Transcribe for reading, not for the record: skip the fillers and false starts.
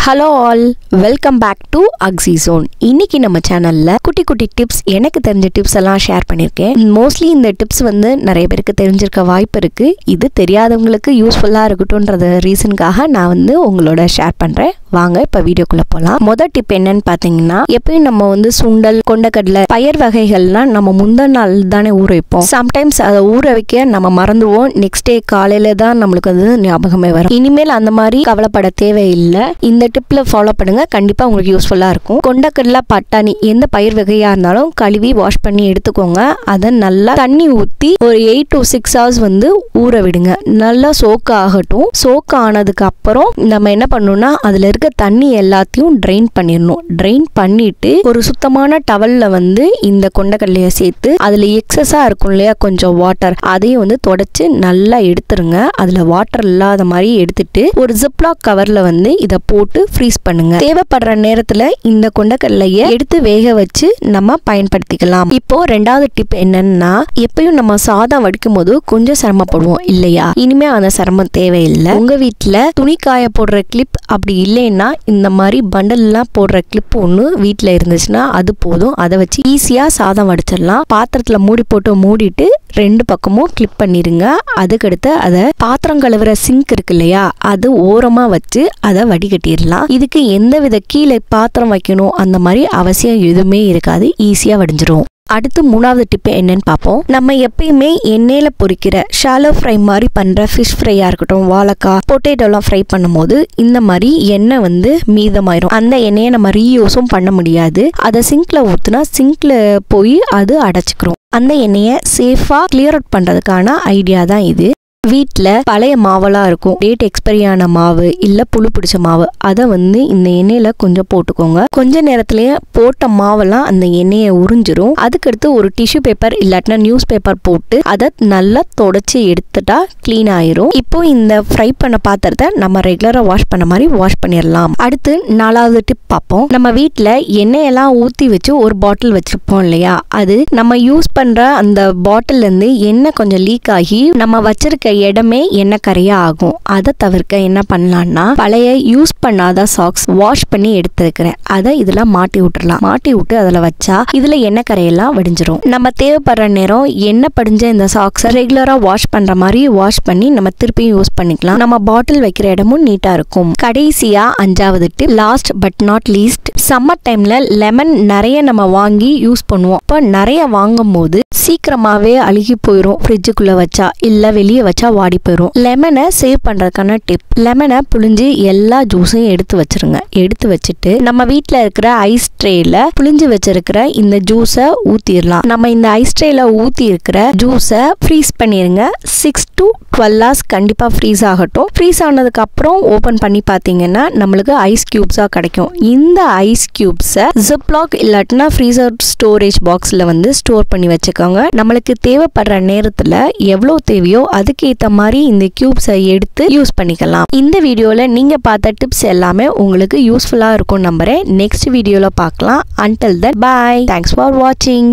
Hello all, welcome back to Agzi Zone. இன்னைக்கு நம்ம சேனல்ல குட்டி குட்டி டிப்ஸ் எனக்கு தெரிஞ்ச டிப்ஸ் எல்லாம் ஷேர் பண்ணிருக்கேன். மோஸ்ட்லி இந்த டிப்ஸ் வந்து நிறைய பேருக்கு தெரிஞ்சிருக்க வாய்ப்பு இருக்கு. இது தெரியாதவங்களுக்கு யூஸ்ஃபுல்லா இருக்கட்டும்ன்றது ரீசனுக்காக நான் வந்து உங்களோட ஷேர் பண்றேன். வாங்க இப்ப வீடியோக்குள்ள போலாம். முதல் டிப் என்னன்னு பாத்தீங்கன்னா, எப்பயும் நம்ம வந்து சுண்டல், கொண்டக்கடலை, பயர் வகைகள்லாம் நம்ம முந்தின நாள் தானே ஊற வைப்போம். சம்டைம்ஸ் அதை ஊற வைக்க நம்ம மறந்துவோம். நெக்ஸ்ட் டே காலையில தான் நம்மளுக்கு அது ஞாபகமே வரும். இனிமேல் அந்த மாதிரி கவலைப்பட தேவையில்லை. இந்த டிப்ல ஃபாலோ பண்ணுங்க, கண்டிப்பா உங்களுக்கு யூஸ்ஃபுல்லா இருக்கும். கொண்டக்கடலை, பட்டாணி எந்த பயிர் வகையா இருந்தாலும் கழுவி வாஷ் பண்ணி எடுத்துக்கோங்க. அதை நல்லா தண்ணி ஊத்தி ஒரு 8 to 6 hours வந்து ஊற விடுங்க. நல்லா சோக் ஆகட்டும். சோக் ஆனதுக்கு அப்புறம் நம்ம என்ன பண்ணணும்னா, அதுல இருக்க தண்ணி எல்லாத்தையும் ட்ரெயின் பண்ணிடணும். ட்ரெயின் பண்ணிட்டு ஒரு சுத்தமான டவல்ல வந்து இந்த கொண்டக்கடலையை சேர்த்து அதுல எக்ஸஸா இருக்கும் இல்லையா கொஞ்சம் வாட்டர், அதையும் வந்து தொடச்சு நல்லா எடுத்துருங்க. அதுல வாட்டர் இல்லாத மாதிரி எடுத்துட்டு ஒரு ஜிப்லாக் கவர்ல வந்து இதை போட்டு ஃப்ரீஸ் பண்ணுங்க. தேவைப்படுற நேரத்துல இந்த கொண்டக்கடலையை எடுத்து வேக வச்சு நம்ம பயன்படுத்திக்கலாம். இப்போ ரெண்டாவது டிப் என்னன்னா, எப்பயும் நம்ம சாதம் வடிக்கும் போது கொஞ்சம் சிரமப்படுவோம் இல்லையா? இனிமே அந்த சிரமம் தேவையில்லை. உங்க வீட்டுல துணி காய போடுற கிளிப் அப்படி இல்லைன்னா இந்த மாதிரி பண்டல் எல்லாம் போடுற கிளிப் ஒண்ணு வீட்டுல இருந்துச்சுன்னா அது போதும். அதை வச்சு ஈஸியா சாதம் வடிச்சிடலாம். பாத்திரத்துல மூடி போட்டு மூடிட்டு 2 பக்கமும் கிளிப் பண்ணிருங்க. அதுக்கடுத்து அதை பாத்திரம் கழுவுற சிங்க் இருக்கு இல்லையா, அது ஓரமா வச்சு அதை வடிகட்டிடலாம். இதுக்கு எந்த வித கீழே பாத்திரம் வைக்கணும் அந்த மாதிரி அவசியம் எதுவுமே இருக்காது. ஈஸியா வடிஞ்சிரும். அடுத்து மூணாவது டிப் என்னன்னு பார்ப்போம். நம்ம எப்பயுமே எண்ணெயில பொரிக்கிற ஷாலோ ஃப்ரை மாதிரி பண்ற ஃபிஷ் ஃப்ரையா இருக்கட்டும், வாழைக்காய், பொட்டேட்டோலாம் ஃப்ரை பண்ணும்போது இந்த மாதிரி எண்ணெய் வந்து மீதமாயிரும். அந்த எண்ணெயை நம்ம ரீயூஸும் பண்ண முடியாது. அதை சிங்க்ல ஊத்துனா சிங்க்ல போய் அது அடைச்சிக்கிறோம். அந்த எண்ணெயை சேஃபா கிளியர் அவுட் பண்றதுக்கான ஐடியா தான் இது. வீட்டில் பழைய மாவெல்லாம் இருக்கும், டேட் எக்ஸ்பைரி ஆன மாவு இல்லை புழு பிடிச்ச மாவு, அதை வந்து இந்த எண்ணெயில் கொஞ்சம் போட்டுக்கோங்க. கொஞ்ச நேரத்துலேயே போட்ட மாவெல்லாம் அந்த எண்ணெயை உறிஞ்சிரும். அதுக்கடுத்து ஒரு டிஷ்யூ பேப்பர் இல்லாட்டினா நியூஸ் பேப்பர் போட்டு அதை நல்லா தொடச்சி எடுத்துட்டா கிளீன் ஆயிரும். இப்போ இந்த ஃப்ரை பண்ண பாத்திரத்தை நம்ம ரெகுலராக வாஷ் பண்ண மாதிரி வாஷ் பண்ணிடலாம். அடுத்து 4வது டிப் பார்ப்போம். நம்ம வீட்டில் எண்ணெயெல்லாம் ஊற்றி வச்சு ஒரு பாட்டில் வச்சிருப்போம் இல்லையா, அது நம்ம யூஸ் பண்ணுற அந்த பாட்டில்லேருந்து எண்ணெய் கொஞ்சம் லீக் ஆகி நம்ம வச்சிருக்க இடமே எண்ணெய் கரையா ஆகும். அதை தவிர்க்க என்ன பண்ணலாம்னா, பழைய யூஸ் பண்ணாத சாக்ஸ் வாஷ் பண்ணி எடுத்துருக்கிறேன், அதை இதுல மாட்டி விட்டுறலாம். மாட்டி விட்டு அதுல வச்சா இதுல எண்ணெய் கரையெல்லாம் வடிஞ்சிரும். நம்ம தேவைப்படுற நேரம் எண்ணெய் படிஞ்ச இந்த சாக்ஸை ரெகுலரா வாஷ் பண்ற மாதிரி வாஷ் பண்ணி நம்ம திருப்பியும் யூஸ் பண்ணிக்கலாம். நம்ம பாட்டில் வைக்கிற இடமும் நீட்டா இருக்கும். கடைசியா 5வது tip, last but not least, summer டைம்ல லெமன் நிறைய நம்ம வாங்கி யூஸ் பண்ணுவோம். இப்போ நிறைய வாங்கும் போது சீக்கிரமாவே அழுகி போயிடும். ஃப்ரிட்ஜுக்குள்ள வச்சா இல்ல வெளியே வச்சா வாடி போயிடும். லெமனை சேவ் பண்றதுக்கான டிப், லெமனை புளிஞ்சு எல்லா ஜூஸையும் எடுத்து வச்சிருங்க. எடுத்து வச்சுட்டு நம்ம வீட்டுல இருக்கிற ஐஸ் ட்ரேல புளிஞ்சு வச்சிருக்கிற இந்த ஜூஸை ஊத்திடலாம். நம்ம இந்த ஐஸ் ட்ரேல ஊத்தி இருக்கிற ஜூஸை ஃப்ரீஸ் பண்ணிருங்க. 6 to 12 hours கண்டிப்பா ஃப்ரீஸ் ஆகட்டும். ஃப்ரீஸ் ஆனதுக்கு அப்புறம் ஓபன் பண்ணி பாத்தீங்கன்னா நம்மளுக்கு ஐஸ் கியூப்ஸா கிடைக்கும். இந்த ஐஸ் கியூப்ஸை ஜிப்லாக் இல்லாட்டினா ஃப்ரீசர் ஸ்டோரேஜ் பாக்ஸ்ல வந்து ஸ்டோர் பண்ணி வச்சுக்கோங்க. நம்மளுக்கு தேவைப்படுற நேரத்துல எவ்வளவு தேவையோ அதுக்கு ஏத்த மாதிரி இந்த கியூப்ஸை எடுத்து யூஸ் பண்ணிக்கலாம். இந்த வீடியோல நீங்க பார்த்த டிப்ஸ் எல்லாமே உங்களுக்கு யூஸ்ஃபுல்லா இருக்கும் நம்புறேன். நெக்ஸ்ட் வீடியோல பார்க்கலாம். Until then, bye. Thanks for watching.